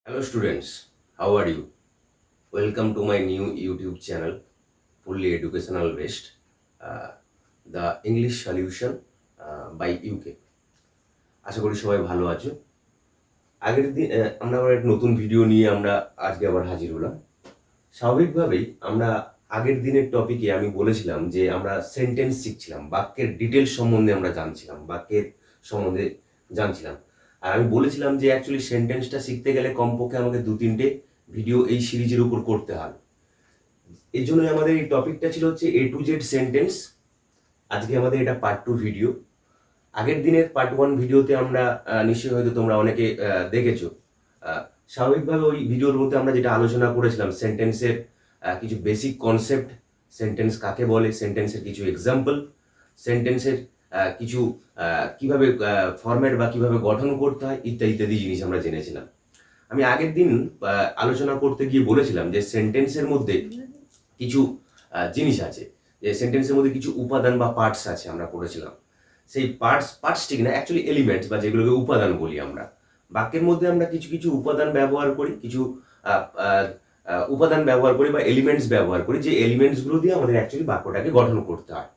Hello students, how are you? Welcome to my new YouTube channel, fully educational based, the English Solution by UK. আশা করি সবাই ভালো আছো। আগের দিন আমরা আবার একটা নতুন ভিডিও নিয়ে আমরা আজকে আবার হাজির হলাম। স্বাভাবিকভাবেই আমরা আগের দিনের টপিকে আমি বলেছিলাম যে আমরা সেন্টেন্স শিখছিলাম, বাক্যের ডিটেলস সম্বন্ধে আমরা জানছিলাম, বাক্যের সম্বন্ধে জানছিলাম। আর আমি বলেছিলাম যে অ্যাকচুয়ালি সেন্টেন্সটা শিখতে গেলে কমপক্ষে আমাকে 2-3টে ভিডিও এই সিরিজের উপর করতে হবে। এর জন্য আমাদের এই টপিকটা ছিল হচ্ছে A to Z সেন্টেন্স। আজকে আমাদের এটা পার্ট 2 ভিডিও। আগের দিনের পার্ট 1 ভিডিওতে আমরা নিশ্চয়ই হয়তো তোমরা অনেকে দেখেছো। স্বাভাবিকভাবে ওই ভিডিওর মধ্যে আমরা যেটা আলোচনা করেছিলাম সেন্টেন্সের কিছু বেসিক কনসেপ্ট, সেন্টেন্স কাকে বলে, সেন্টেন্সের কিছু এক্সাম্পল, সেন্টেন্সের কিছু কিভাবে ফরম্যাট বা কিভাবে গঠন করতে হয় ইত্যাদি ইত্যাদি জিনিস আমরা জেনেছিলাম। আমি আগের দিন আলোচনা করতে গিয়ে বলেছিলাম যে সেন্টেন্সের মধ্যে কিছু জিনিস আছে, যে সেন্টেন্সের মধ্যে কিছু উপাদান বা পার্টস আছে আমরা পড়েছিলাম। সেই পার্টস ঠিক না, অ্যাকচুয়ালি এলিমেন্টস বা যেগুলোকে উপাদান বলি আমরা। বাক্যের মধ্যে আমরা কিছু কিছু উপাদান ব্যবহার করি, কিছু উপাদান ব্যবহার করি বা এলিমেন্টস ব্যবহার করি, যে এলিমেন্টসগুলো দিয়ে আমাদের অ্যাকচুয়ালি বাক্যটাকে গঠন করতে হয়।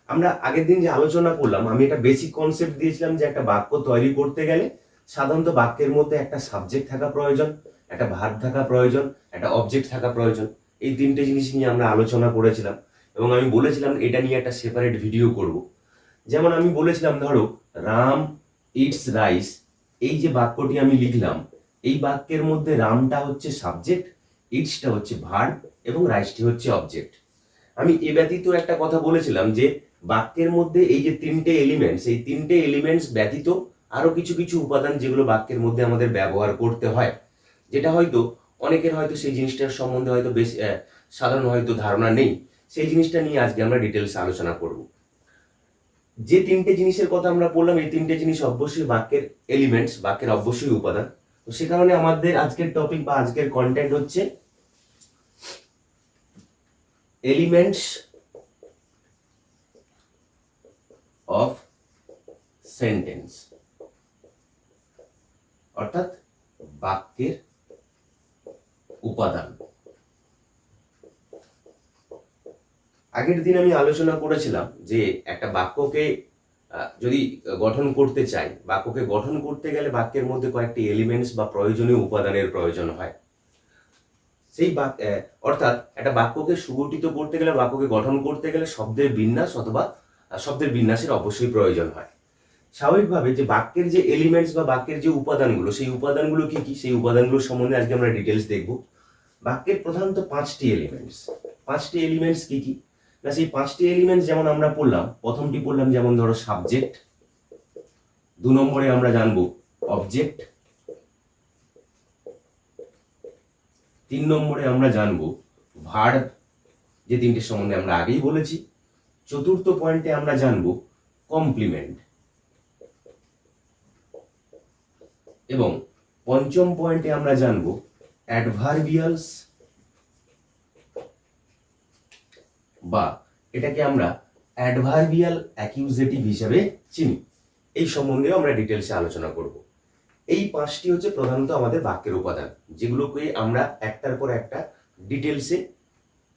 আমরা আগের দিন যে আলোচনা করলাম, আমি একটা বেসিক কনসেপ্ট দিয়েছিলাম যে একটা বাক্য তৈরি করতে গেলে সাধারণত বাক্যের মধ্যে একটা সাবজেক্ট থাকা প্রয়োজন, একটা ভার্ব থাকা প্রয়োজন, একটা অবজেক্ট থাকা প্রয়োজন। এই তিনটে জিনিস নিয়ে আমরা আলোচনা করেছিলাম এবং আমি বলেছিলাম এটা নিয়ে একটা সেপারেট ভিডিও করব। যেমন আমি বলেছিলাম, ধরো রাম ইটস রাইস, এই যে বাক্যটি আমি লিখলাম, এই বাক্যের মধ্যে রামটা হচ্ছে সাবজেক্ট, ইটসটা হচ্ছে ভার্ব এবং রাইসটি হচ্ছে অবজেক্ট। আমি এ ব্যতীত একটা কথা বলেছিলাম যে বাক্যের মধ্যে এই যে তিনটে এলিমেন্টস, এই তিনটে এলিমেন্টস ব্যতীত আরো কিছু কিছু উপাদান যেগুলো বাক্যের মধ্যে আমাদের ব্যবহার করতে হয়, যেটা হয়তো অনেকের হয়তো সেই জিনিসটার সম্বন্ধে হয়তো বেশ সাধারণ হয়তো ধারণা নেই। সেই জিনিসটা নিয়ে আজকে আমরা ডিটেলস আলোচনা করব। যে তিনটে জিনিসের কথা আমরা বললাম, এই তিনটে জিনিস অবশ্যই বাক্যের এলিমেন্টস, বাক্যের অবশ্যই উপাদান। তো সে কারণে আমাদের আজকের টপিক বা আজকের কন্টেন্ট হচ্ছে এলিমেন্টস অফ সেন্টেন্স, অর্থাৎ বাক্যের উপাদান। আগের দিন আমি আলোচনা করেছিলাম যে একটা বাক্যকে যদি গঠন করতে চাই, বাক্যকে গঠন করতে গেলে বাক্যের মধ্যে কয়েকটি এলিমেন্টস বা প্রয়োজনীয় উপাদানের প্রয়োজন হয়। সেই অর্থাৎ একটা বাক্যকে সুগঠিত করতে গেলে, বাক্যকে গঠন করতে গেলে শব্দের বিন্যাস অথবা শব্দের বিন্যাসের অবশ্যই প্রয়োজন হয়। স্বাভাবিকভাবে যে বাক্যের যে এলিমেন্টস বা বাক্যের যে উপাদানগুলো, সেই উপাদানগুলো কি কি, সেই উপাদানগুলো সম্বন্ধে আজকে আমরা ডিটেলস দেখব। বাক্যের প্রধানত 5টি এলিমেন্টস। 5টি এলিমেন্টস কি কি না, সেই 5টি এলিমেন্টস যেমন আমরা পড়লাম, প্রথমটি পড়লাম যেমন ধরো সাবজেক্ট, 2 নম্বরে আমরা জানবো অবজেক্ট, 3 নম্বরে আমরা জানবো ভার্ব, যে তিনটে সম্বন্ধে আমরা আগেই বলেছি। 4র্থ পয়েন্টে আমরা জানবো কমপ্লিমেন্ট এবং 5ম পয়েন্টে আমরা জানবো অ্যাডভার্বিয়ালস, বা এটাকে আমরা অ্যাডভার্বিয়াল অ্যাকিউজেটিভ হিসেবে চিনি। এই সম্বন্ধেও আমরা ডিটেলসে আলোচনা করব। এই 5টি হচ্ছে প্রধানত আমাদের বাক্যের উপাদান, যেগুলোকে আমরা একটার পর একটা ডিটেলসে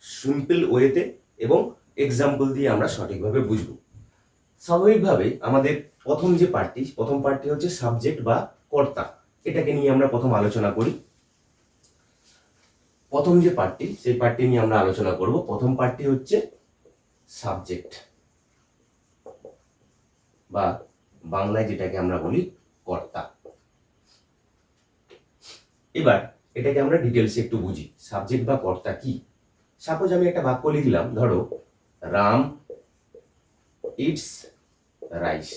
সিম্পল ওয়েতে এবং এক্সাম্পল দিয়ে আমরা সঠিকভাবে বুঝব। স্বাভাবিকভাবে আমাদের প্রথম পার্টটি হচ্ছে সাবজেক্ট বা কর্তা। এটাকে নিয়ে আমরা প্রথম আলোচনা করি। প্রথম যে পার্টটি, সেই পার্টটি নিয়ে আমরা আলোচনা করব। প্রথম পার্টটি হচ্ছে সাবজেক্ট, বা বাংলায় যেটাকে আমরা বলি কর্তা। এবার এটাকে আমরা ডিটেলসে একটু বুঝি, সাবজেক্ট বা কর্তা কি। সাপোজ আমি একটা বাক্য লিখলাম, ধরো রাম ইটস রাইস।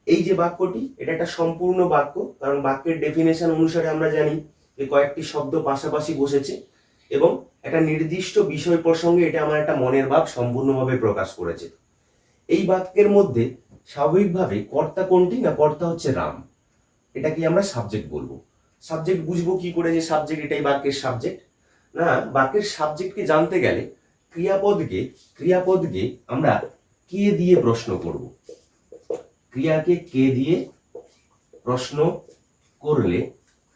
এই যে বাক্যটি, এটা একটা সম্পূর্ণ বাক্য, কারণ বাক্যের ডেফিনেশন অনুসারে আমরা জানি যে কয়েকটি শব্দ পাশাপাশি বসেছে এবং একটা নির্দিষ্ট বিষয় প্রসঙ্গে এটা আমার একটা মনের ভাব সম্পূর্ণভাবে প্রকাশ করেছে। এই বাক্যের মধ্যে স্বাভাবিকভাবে কর্তা কোনটি না, কর্তা হচ্ছে রাম। এটাকে আমরা সাবজেক্ট বলবো। সাবজেক্ট বুঝবো কি করে যে সাবজেক্ট এটাই বাক্যের সাবজেক্ট? না, বাক্যের সাবজেক্টকে জানতে গেলে ক্রিয়াপদকে আমরা কে দিয়ে প্রশ্ন করব। ক্রিয়াকে কে দিয়ে প্রশ্ন করলে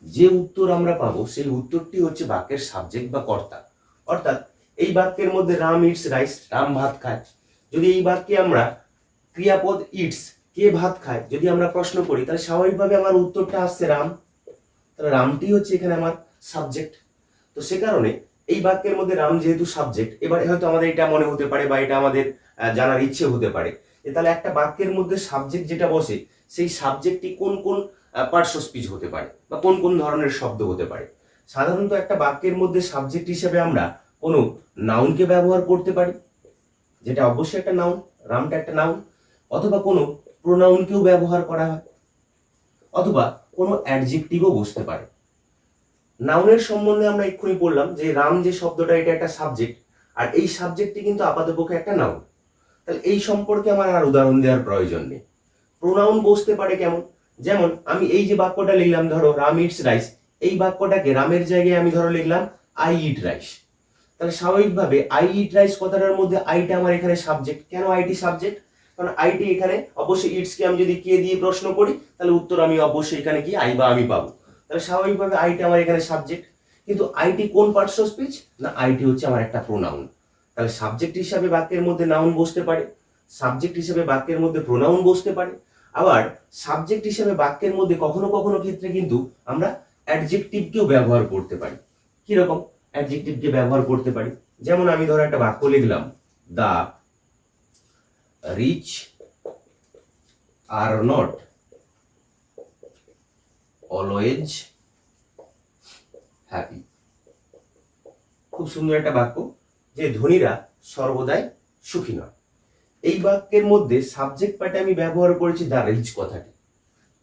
যে উত্তর আমরা পাবো সেই উত্তরটি হচ্ছে বাক্যের সাবজেক্ট বা কর্তা। অর্থাৎ এই বাক্যের মধ্যে রাম ইটস রাইস, রাম ভাত খায়, যদি এই বাক্যে আমরা ক্রিয়াপদ ইটস, কে ভাত খায়, যদি আমরা প্রশ্ন করি, তাহলে স্বাভাবিকভাবে আমার উত্তরটা আসছে রাম, তাহলে রামটি হচ্ছে এখানে আমার সাবজেক্ট। তো সে কারণে এই বাক্যের মধ্যে রাম যেহেতু সাবজেক্ট, এবার হয়তো আমাদের এটা মনে হতে পারে বা এটা আমাদের জানার ইচ্ছে হতে পারে যে তাহলে একটা বাক্যের মধ্যে সাবজেক্ট যেটা বসে সেই সাবজেক্টটি কোন কোন পার্টস অফ স্পিচ হতে পারে বা কোন কোন ধরনের শব্দ হতে পারে। সাধারণত একটা বাক্যের মধ্যে সাবজেক্ট হিসেবে আমরা কোনো নাউনকে ব্যবহার করতে পারি, যেটা অবশ্যই একটা নাউন, রামটা একটা নাউন, অথবা কোনো প্রোনাউনকেও ব্যবহার করা হয়, অথবা কোনো অ্যাডজেক্টিভও বসতে পারে। নাউনের সম্বন্ধে আমরা এক্ষুনি বললাম যে রাম যে শব্দটা এটা একটা সাবজেক্ট, আর এই সাবজেক্টটি কিন্তু আপাতপক্ষে একটা নাউন। তাহলে এই সম্পর্কে আমার আর উদাহরণ দেওয়ার প্রয়োজন নেই। প্রোনাউন বসতে পারে কেমন, যেমন আমি এই যে বাক্যটা লিখলাম, ধরো রাম ইটস রাইস, এই বাক্যটাকে রামের জায়গায় আমি ধরো লিখলাম আই ইট রাইস। তাহলে স্বাভাবিকভাবে আই ইট রাইস কথাটার মধ্যে আইটা আমার এখানে সাবজেক্ট। কেন আইটি সাবজেক্ট? কারণ আইটি এখানে অবশ্যই ইটসকে আমি যদি কে দিয়ে প্রশ্ন করি তাহলে উত্তর আমি অবশ্যই এখানে কি আই বা আমি পাবো। তাহলে স্বাভাবিকভাবে আইটি আমার এখানে সাবজেক্ট। কিন্তু আইটি কোন পার্টস অফ স্পিচ? না, আইটি হচ্ছে আমার একটা প্রোনাউন। তাহলে সাবজেক্ট হিসাবে বাক্যের মধ্যে নাউন বসতে পারে, সাবজেক্ট হিসেবে বাক্যের মধ্যে প্রোনাউন বসতে পারে, আবার সাবজেক্ট হিসেবে বাক্যের মধ্যে কখনো কখনো ক্ষেত্রে কিন্তু আমরা অ্যাডজেক্টিভকেও ব্যবহার করতে পারি। কিরকম অ্যাডজেক্টিভকে ব্যবহার করতে পারি? যেমন আমি ধরো একটা বাক্য লিখলাম, the rich are not always happy. খুব সুন্দর একটা বাক্য, যে ধনীরা সর্বদাই সুখী নয়। এই বাক্যের মধ্যে সাবজেক্ট পার্টে আমি ব্যবহার করেছি দা রিচ কথাটি।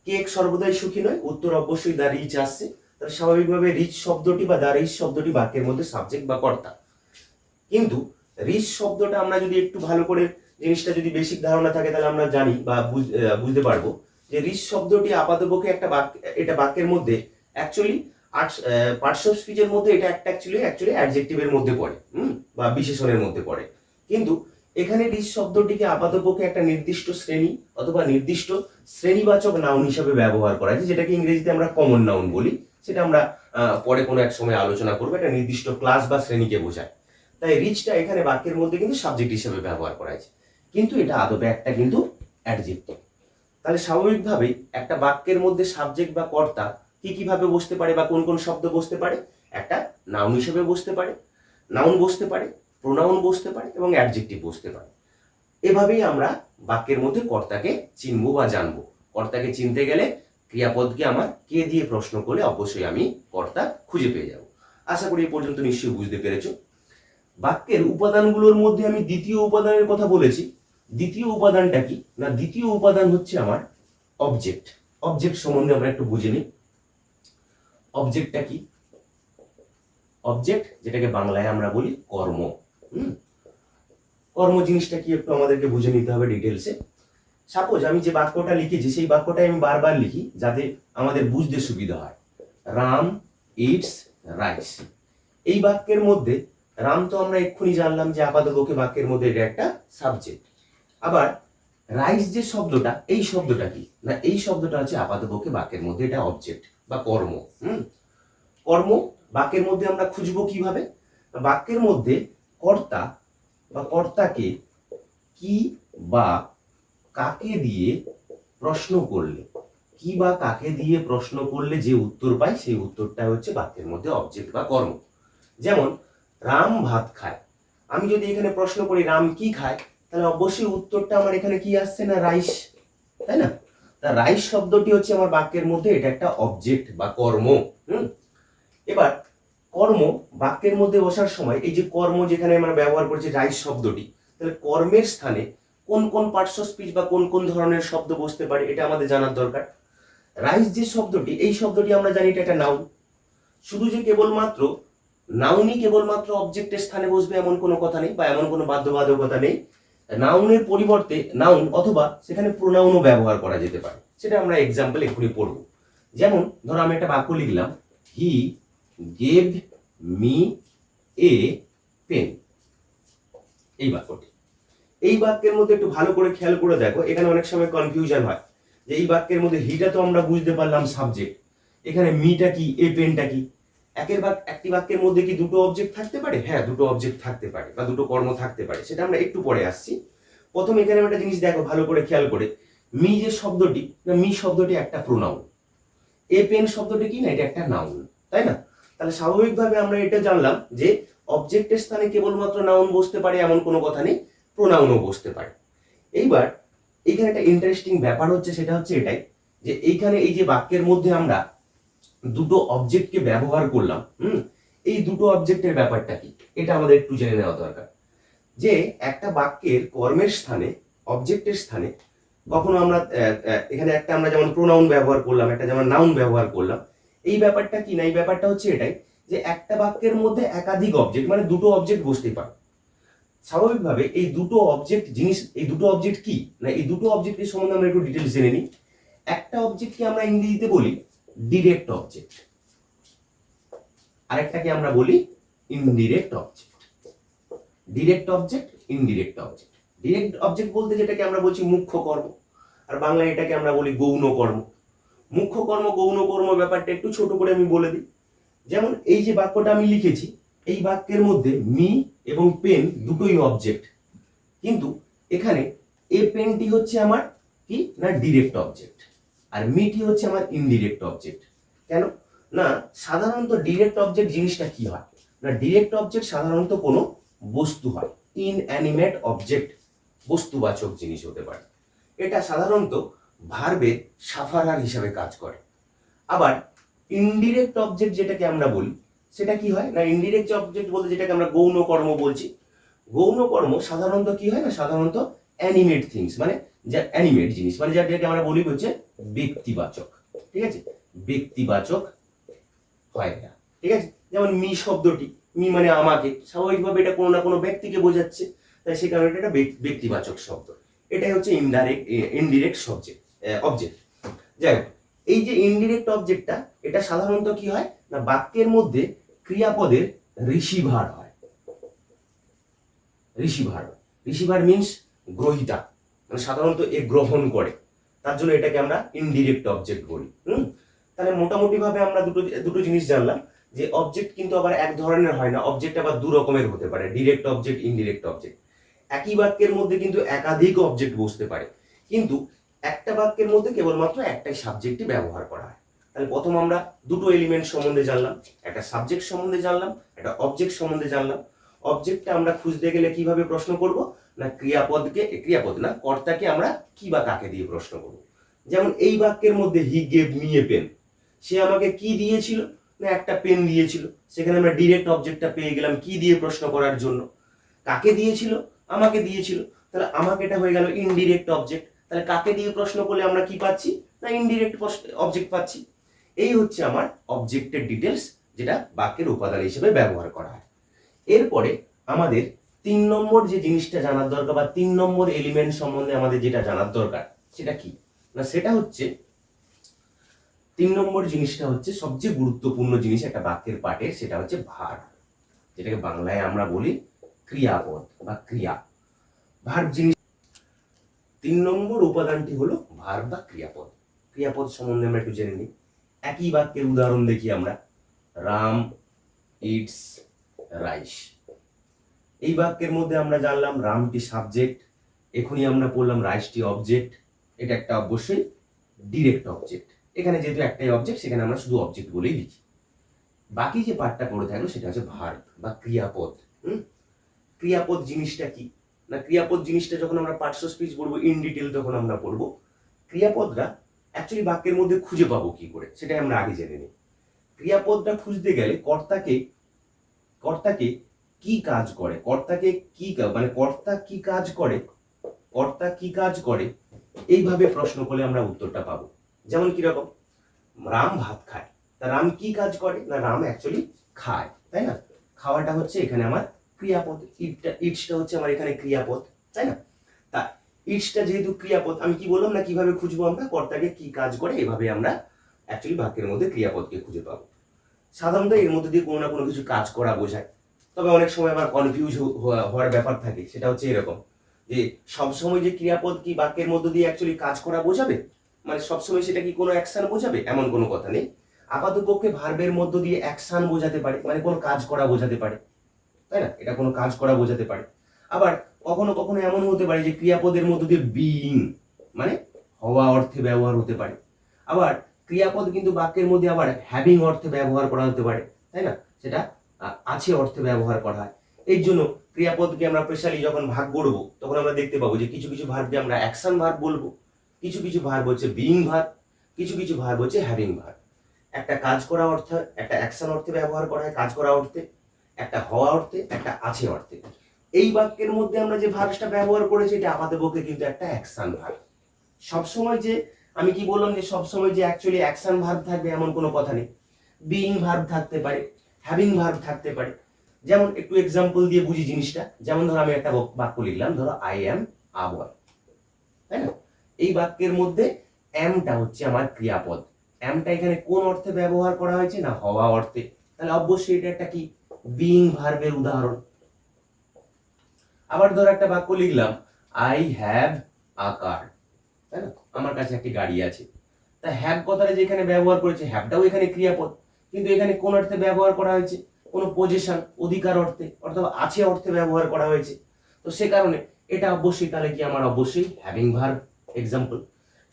কে সর্বদাই সুখী নয়? উত্তর অবশ্যই দা রিচ আসছে। তাহলে স্বাভাবিকভাবে রিচ শব্দটি বা দা রিচ শব্দটি বাক্যের মধ্যে সাবজেক্ট বা কর্তা। কিন্তু রিচ শব্দটা আমরা যদি একটু ভালো করে জিনিসটা যদি বেসিক ধারণা থাকে তাহলে আমরা জানি বা বুঝতে পারবো যে রিচ শব্দটি আপাতপক্ষে একটা বাক্য, এটা বাক্যের মধ্যে অ্যাকচুয়ালি পার্টস অফ স্পিচের মধ্যে এটা একটা অ্যাকচুয়ালি অ্যাডজেক্টিভের মধ্যে পড়ে, বা বিশেষণের মধ্যে পড়ে। কিন্তু এখানে রিচ শব্দটিকে আপাতপক্ষে একটা নির্দিষ্ট শ্রেণী অথবা নির্দিষ্ট শ্রেণীবাচক নাউন হিসেবে ব্যবহার করা হয়, যেটাকে ইংরেজিতে আমরা কমন নাউন বলি। সেটা আমরা পরে কোনো এক সময় আলোচনা করবো। একটা নির্দিষ্ট ক্লাস বা শ্রেণীকে বোঝায়। তাই রিচটা এখানে বাক্যের মধ্যে কিন্তু সাবজেক্ট হিসেবে ব্যবহার করা হয়েছে, কিন্তু এটা আদপে একটা কিন্তু অ্যাডজেক্টিভ। তাহলে স্বাভাবিকভাবেই একটা বাক্যের মধ্যে সাবজেক্ট বা কর্তা কি কিভাবে বসতে পারে বা কোন কোন শব্দ বসতে পারে? একটা নাউন হিসেবে বসতে পারে, নাউন বসতে পারে, প্রোনাউন বসতে পারে এবং অ্যাডজেক্টিভ বসতে পারে। এভাবেই আমরা বাক্যের মধ্যে কর্তাকে চিনবো বা জানবো। কর্তাকে চিনতে গেলে ক্রিয়াপদকে আমার কে দিয়ে প্রশ্ন করলে অবশ্যই আমি কর্তা খুঁজে পেয়ে যাব। আশা করি এই পর্যন্ত নিশ্চয়ই বুঝতে পেরেছো। বাক্যের উপাদানগুলোর মধ্যে আমি দ্বিতীয় উপাদানের কথা বলেছি। দ্বিতীয় উপাদানটা কি? না, দ্বিতীয় উপাদান হচ্ছে আমার অবজেক্ট। অবজেক্ট সম্বন্ধে আমরা একটু বুঝে নিই। অবজেক্টটা কি? অবজেক্ট, যেটাকে বাংলায় আমরা বলি কর্ম। কর্ম জিনিসটা কি একটু আমাদেরকে বুঝে নিতে হবে ডিটেলসে। সাপোজ আমি যে বাক্যটা লিখেছি সেই বাক্যটাই আমি বারবার লিখি যাতে আমাদের বুঝতে সুবিধা হয়। Ram eats rice. এই বাক্যের মধ্যে রাম তো আমরা এক্ষুনি জানলাম যে আপাতপক্ষে বাক্যের মধ্যে এটা একটা সাবজেক্ট। আবার রাইস যে শব্দটা, এই শব্দটা কি? না, এই শব্দটা হচ্ছে আপাতপক্ষে বাক্যের মধ্যে এটা অবজেক্ট বা কর্ম। কর্ম বাক্যের মধ্যে আমরা খুঁজবো কিভাবে? বাক্যের মধ্যে কর্তা বা কর্তাকে কি বা কাকে দিয়ে প্রশ্ন করলে, কি বা কাকে দিয়ে প্রশ্ন করলে যে উত্তর পাই সেই উত্তরটা হচ্ছে বাক্যের মধ্যে অবজেক্ট বা কর্ম। যেমন রাম ভাত খায়, আমি যদি এখানে প্রশ্ন করি রাম কি খায়, তাহলে অবশ্যই উত্তরটা আমার এখানে কি আসছে? না, রাইস, তাই না? তা রাইস শব্দটি হচ্ছে আমার বাক্যের মধ্যে এটা একটা অবজেক্ট বা কর্ম। এবার কর্ম বাক্যের মধ্যে বসার সময় এই যে কর্ম যেখানে আমরা ব্যবহার করছি রাইস শব্দটি, তাহলে কর্মের স্থানে কোন কোন পার্টস অফ স্পিচ বা কোন কোন ধরনের শব্দ বসতে পারে এটা আমাদের জানার দরকার। রাইস যে শব্দটি, এই শব্দটি আমরা জানি এটা একটা নাউন। শুধু যে কেবলমাত্র নাউনই কেবলমাত্র অবজেক্টের স্থানে বসবে এমন কোনো কথা নেই বা এমন কোনো বাধ্যবাধকতা নেই। নাউনের পরিবর্তে নাউন অথবা সেখানে প্রোনাউনও ব্যবহার করা যেতে পারে। সেটা আমরা এক্সাম্পল এক্ষুনি পড়ব। যেমন ধরো আমি একটা বাক্য লিখলাম, he gave me a pen. এই বাক্যটি, এই বাক্যের মধ্যে একটু ভালো করে খেয়াল করে দেখো, এখানে অনেক সময় কনফিউশন হয় যে এই বাক্যের মধ্যে হিটা তো আমরা বুঝতে পারলাম সাবজেক্ট, এখানে মিটা কি, এ পেনটা কি। একটি বাক্যের মধ্যে কি দুটো অবজেক্ট থাকতে পারে? হ্যাঁ, দুটো অবজেক্ট থাকতে পারে বা দুটো কর্ম থাকতে পারে, সেটা আমরা একটু পরে আসছি। প্রথম এখানে একটা জিনিস দেখো ভালো করে খেয়াল করে, মি যে শব্দটি, না মি শব্দটি একটা প্রোনাউন, এ পেন শব্দটি কি না, এটা একটা নাউন, তাই না? তাহলে স্বাভাবিকভাবে আমরা এটা জানলাম যে অবজেক্টের স্থানে কেবলমাত্র নাউন বসতে পারে এমন কোনো কথা নেই, প্রোনাউনও বসতে পারে। এইবার এইখানে একটা ইন্টারেস্টিং ব্যাপার হচ্ছে, সেটা হচ্ছে এটাই যে এইখানে এই যে বাক্যের মধ্যে আমরা দুটো অবজেক্টকে ব্যবহার করলাম, এই দুটো অবজেক্টের ব্যাপারটা কি, এটা আমাদের একটু জেনে নেওয়া দরকার। যে একটা বাক্যের কর্মের স্থানে, অবজেক্টের স্থানে কখনো আমরা এখানে একটা আমরা যেমন প্রোনাউন ব্যবহার করলাম, একটা যেমন নাউন ব্যবহার করলাম, এই ব্যাপারটা কি না, এই ব্যাপারটা হচ্ছে এটাই যে একটা বাক্যের মধ্যে একাধিক অবজেক্ট, মানে দুটো অবজেক্ট বসতেই পারে। স্বাভাবিকভাবে এই দুটো অবজেক্ট জিনিস, এই দুটো অবজেক্ট কি না, এই দুটো অবজেক্টের সম্বন্ধে আমরা একটু ডিটেলস জেনে নিই। একটা অবজেক্টকে আমরা ইংরেজিতে বলি ডিরেক্ট অবজেক্ট, আরেকটাকে আমরা বলি indirect object. Direct object, indirect object. Direct object বলতে যেটাকে আমরা বলছি মুখ্য কর্ম, আর বাংলায় এটাকে আমরা বলি গৌণ কর্ম। মুখ্য কর্ম, গৌণ কর্ম ব্যাপারটা একটু ছোট করে আমি বলে দিই। যেমন এই যে বাক্যটা আমি লিখেছি, এই বাক্যের মধ্যে মি এবং পেন দুটোই অবজেক্ট, কিন্তু এখানে এ পেনটি হচ্ছে আমার কি না ডিরেক্ট অবজেক্ট, আর মিটি হচ্ছে আমার ইনডিরেক্ট অবজেক্ট। কেন না, সাধারণত ডিরেক্ট অবজেক্ট জিনিসটা কি হয় না, ডিরেক্ট অবজেক্ট সাধারণত কোনো বস্তু হয়, ইনঅ্যানিমেট অবজেক্ট, বস্তুবাচক জিনিস হতে পারে। এটা সাধারণত ভার্বের সাফারার হিসাবে কাজ করে। আবার ইনডিরেক্ট অবজেক্ট যেটাকে আমরা বলি, সেটা কি হয় না, ইনডিরেক্ট অবজেক্ট বলতে যেটাকে আমরা গৌণ কর্ম বলছি, গৌণ কর্ম সাধারণত কি হয় না, সাধারণত অ্যানিমেট থিংস, মানে যা অ্যানিমেট জিনিস, মানে যাকে আমরা বলি হচ্ছে ব্যক্তিবাচক, ঠিক আছে, ব্যক্তিবাচক হয় না, ঠিক আছে। যেমন মি শব্দটি, মি মানে আমাকে, স্বাভাবিকভাবে এটা কোনো না কোনো ব্যক্তিকে বোঝাচ্ছে, তাই সে কারণে এটা ব্যক্তিবাচক শব্দ। এটাই হচ্ছে ইনডিরেক্ট অবজেক্ট। যাই হোক, এই যে ইনডিরেক্ট অবজেক্টটা, এটা সাধারণত কি হয় না, বাক্যের মধ্যে ক্রিয়াপদের রিসিভার হয়। রিসিভার মিন্স গ্রহিতা, মানে সাধারণত এ গ্রহণ করে, তার জন্য এটাকে আমরা ইনডিরেক্ট অবজেক্ট বলি। তাহলে মোটামুটি ভাবে আমরা দুটো জিনিস জানলাম যে অবজেক্ট কিন্তু আবার এক ধরনের হয় না, অবজেক্ট আবার দু রকমের হতে পারে, ডিরেক্ট অবজেক্ট, ইনডিরেক্ট অবজেক্ট। একই বাক্যের মধ্যে কিন্তু একাধিক অবজেক্ট বসতে পারে, কিন্তু একটা বাক্যের মধ্যে কেবলমাত্র একটাই সাবজেক্টই ব্যবহার করা হয়। তাহলে প্রথম আমরা দুটো এলিমেন্ট সম্বন্ধে জানলাম, একটা সাবজেক্ট সম্বন্ধে জানলাম, একটা অবজেক্ট সম্বন্ধে জানলাম। অবজেক্টটা আমরা খুঁজতে গেলে কিভাবে প্রশ্ন করব না, ক্রিয়াপদ না, কর্তাকে আমরা কি বা কাকে দিয়ে প্রশ্ন করব। যেমন এই বাক্যের মধ্যে he gave me a pen, সে আমাকে কি দিয়েছিল না, একটা পেন দিয়েছিল, সেখানে আমরা ডিরেক্ট অবজেক্টটা পেয়ে গেলাম কি দিয়ে প্রশ্ন করার জন্য। কাকে দিয়েছিল, আমাকে দিয়েছিল, তাহলে আমাকে এটা হয়ে গেল ইনডিরেক্ট অবজেক্ট। তাহলে কাকে দিয়ে প্রশ্ন করলে আমরা কি পাচ্ছি না, ইনডিরেক্ট অবজেক্ট পাচ্ছি। এই হচ্ছে আমার অবজেক্টের ডিটেলস, যেটা বাক্যের উপাদান হিসেবে ব্যবহার করা হয়। এরপরে আমাদের 3 নম্বর যে জিনিসটা জানার দরকার, বা 3 নম্বর এলিমেন্ট সম্বন্ধে আমাদের যেটা জানার দরকার, সেটা কি না, সেটা হচ্ছে 3 নম্বর জিনিসটা হচ্ছে সবচেয়ে গুরুত্বপূর্ণ জিনিস একটা বাক্যের পার্টে, সেটা হচ্ছে ভার্ব, যেটাকে বাংলায় আমরা বলি ক্রিয়াপদ বা ক্রিয়া। ভার্ব জিনিস 3 নম্বর উপাদানটি হলো ভার্ব বা ক্রিয়াপদ। ক্রিয়াপদ সম্বন্ধে আমরা একটু জেনে নিই। একই বাক্যের উদাহরণ দেখি আমরা, রাম ইটস রাইস। এই বাক্যের মধ্যে আমরা জানলাম রামটি সাবজেক্ট, এখনই আমরা পড়লাম রাইসটি অবজেক্ট, এটা একটা অবশ্যই ডিরেক্ট অবজেক্ট। এখানে যেহেতু একটাই অবজেক্ট, সেখানে আমরা শুধু অবজেক্ট বলেই লিখি। বাকি যে পার্টটা পড়ে থাকলো সেটা হচ্ছে ভার্ব বা ক্রিয়াপদ। ক্রিয়াপদ জিনিসটা কি না, ক্রিয়াপদ জিনিসটা যখন আমরা পার্টস অফ স্পিচ পড়বো ইন ডিটেল, তখন আমরা পড়বো ক্রিয়াপদরা অ্যাকচুয়ালি বাক্যের মধ্যে খুঁজে পাবো কি করে, সেটাই আমরা আগে জেনে নিই। ক্রিয়াপদটা খুঁজতে গেলে কর্তাকে কি কাজ করে, কর্তাকে কি মানে কর্তা কি কাজ করে এইভাবে প্রশ্ন করলে আমরা উত্তরটা পাবো। যেমন কিরকম, রাম ভাত খায়, তা রাম কি কাজ করে না, রাম অ্যাকচুয়ালি খায়, তাই না। খাওয়াটা হচ্ছে এখানে আমার ক্রিয়াপদ, ইটসটা হচ্ছে আমার এখানে ক্রিয়াপদ, তাই না। তা ইটসটা যেহেতু ক্রিয়াপদ, আমি কি বললাম না, কিভাবে খুঁজবো আমরা কর্তাকে কি কাজ করে, এভাবে আমরা অ্যাকচুয়ালি বাক্যের মধ্যে ক্রিয়াপদকে খুঁজে পাবো। সাধারণত এর মধ্যে দিয়ে কোনো না কোনো কিছু কাজ করা বোঝায়, তবে অনেক সময় আবার কনফিউজ হওয়ার ব্যাপার থাকে। সেটা হচ্ছে এরকম যে সবসময় যে ক্রিয়াপদ কি বাক্যের মধ্য দিয়ে অ্যাকচুয়ালি কাজ করা বোঝাবে, মানে সবসময় সেটা কি কোনো অ্যাকশন বোঝাবে, এমন কোনো কথা নেই। আপাতপক্ষে ভার্বের মধ্য দিয়ে অ্যাকশন বোঝাতে পারে, মানে কোনো কাজ করা বোঝাতে পারে, তাই না? এটা কোনো কাজ করা বোঝাতে পারে। আবার কখনো কখনো এমন হতে পারে যে ক্রিয়াপদের মধ্য দিয়ে বিইং মানে হওয়া অর্থে ব্যবহার হতে পারে। আবার ক্রিয়াপদ কিন্তু বাক্যের মধ্যে আবার হ্যাভিং অর্থে ব্যবহার করা হতে পারে, তাই না? সেটা আছে অর্থে ব্যবহার করা হয়। এই জন্য ক্রিয়াপদকে আমরা স্পেশালি যখন ভাগ করবো তখন আমরা দেখতে পাবো যে কিছু কিছু ভার্বকে আমরা অ্যাকশন ভার্ব বলবো, কিছু কিছু ভার্ব হচ্ছে বিইং ভার্ব, কিছু কিছু ভার্ব হচ্ছে হ্যাভিং ভার্ব। একটা কাজ করা অর্থে, একটা অ্যাকশন অর্থে ব্যবহার করা হয় কাজ করা অর্থে, একটা হওয়া অর্থে, একটা আছে অর্থে। এই বাক্যের মধ্যে আমরা যে ভার্বটা ব্যবহার করেছি এটা আপাতপক্ষে কিন্তু একটা অ্যাকশন ভার্ব। সবসময় যে আমি কি বললাম যে সবসময় যে অ্যাকচুয়ালি অ্যাকশন ভার্ব থাকবে এমন কোনো কথা নেই। বিইং ভার্ব থাকতে পারে, হ্যাভিং ভার্ব থাকতে পারে। যেমন একটু এক্সাম্পল দিয়ে বুঝি জিনিসটা। যেমন ধরো আমি একটা বাক্য লিখলাম, ধরো আই অ্যাম আ বয়, তাই না? এই বাক্যের মধ্যে অ্যামটা হচ্ছে আমার ক্রিয়াপদ। অ্যামটা এখানে কোন অর্থে ব্যবহার করা হয়েছে না হওয়া অর্থে, তাহলে অবশ্যই এটা একটা কি বিইং ভার্বের উদাহরণ। আবার ধরো একটা বাক্য লিখলাম আই হ্যাভ আ কার, তাই না? আমার কাছে একটি গাড়ি আছে। তা হ্যাভ কথাটা যেখানে ব্যবহার করেছে হ্যাভটাও এখানে ক্রিয়াপদ, কিন্তু এখানে কোন অর্থে ব্যবহার করা হয়েছে? কোনো পজিশন অধিকার অর্থে অথবা আছে অর্থে ব্যবহার করা হয়েছে। তো সে কারণে এটা অবশ্যই তাহলে কি আমার অবশ্যই হ্যাভিং ভার্ব এক্সাম্পল।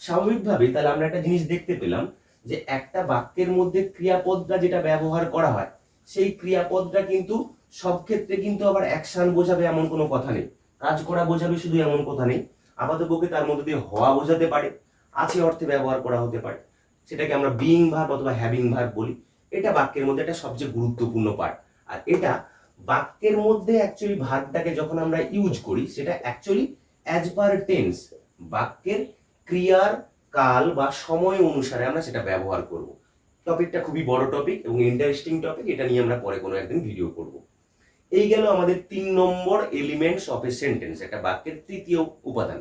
স্বাভাবিকভাবেই তাহলে আমরা একটা জিনিস দেখতে পেলাম যে একটা বাক্যের মধ্যে ক্রিয়াপদটা যেটা ব্যবহার করা হয় সেই ক্রিয়াপদটা কিন্তু সব ক্ষেত্রে কিন্তু আবার অ্যাকশন বোঝাবে এমন কোনো কথা নেই, কাজ করা বোঝাবে শুধু এমন কথা নেই। আপাতপক্ষে তার মধ্যে দিয়ে হওয়া বোঝাতে পারে, আছে অর্থে ব্যবহার করা হতে পারে, সেটাকে আমরা বিইং ভার্ব অথবা হ্যাভিং ভার্ব বলি। এটা বাক্যের মধ্যে একটা সবচেয়ে গুরুত্বপূর্ণ পার্ট। আর এটা বাক্যের মধ্যে অ্যাকচুয়ালি ভার্বটাকে যখন আমরা ইউজ করি সেটা অ্যাকচুয়ালি অ্যাজ পার টেন্স, বাক্যের ক্রিয়ার কাল বা সময় অনুসারে আমরা সেটা ব্যবহার করব। টপিকটা খুবই বড় টপিক এবং ইন্টারেস্টিং টপিক, এটা নিয়ে আমরা পরে কোনো একদিন ভিডিও করব। এই গেল আমাদের 3 নম্বর এলিমেন্টস অফ এ সেন্টেন্স, একটা বাক্যের তৃতীয় উপাদান।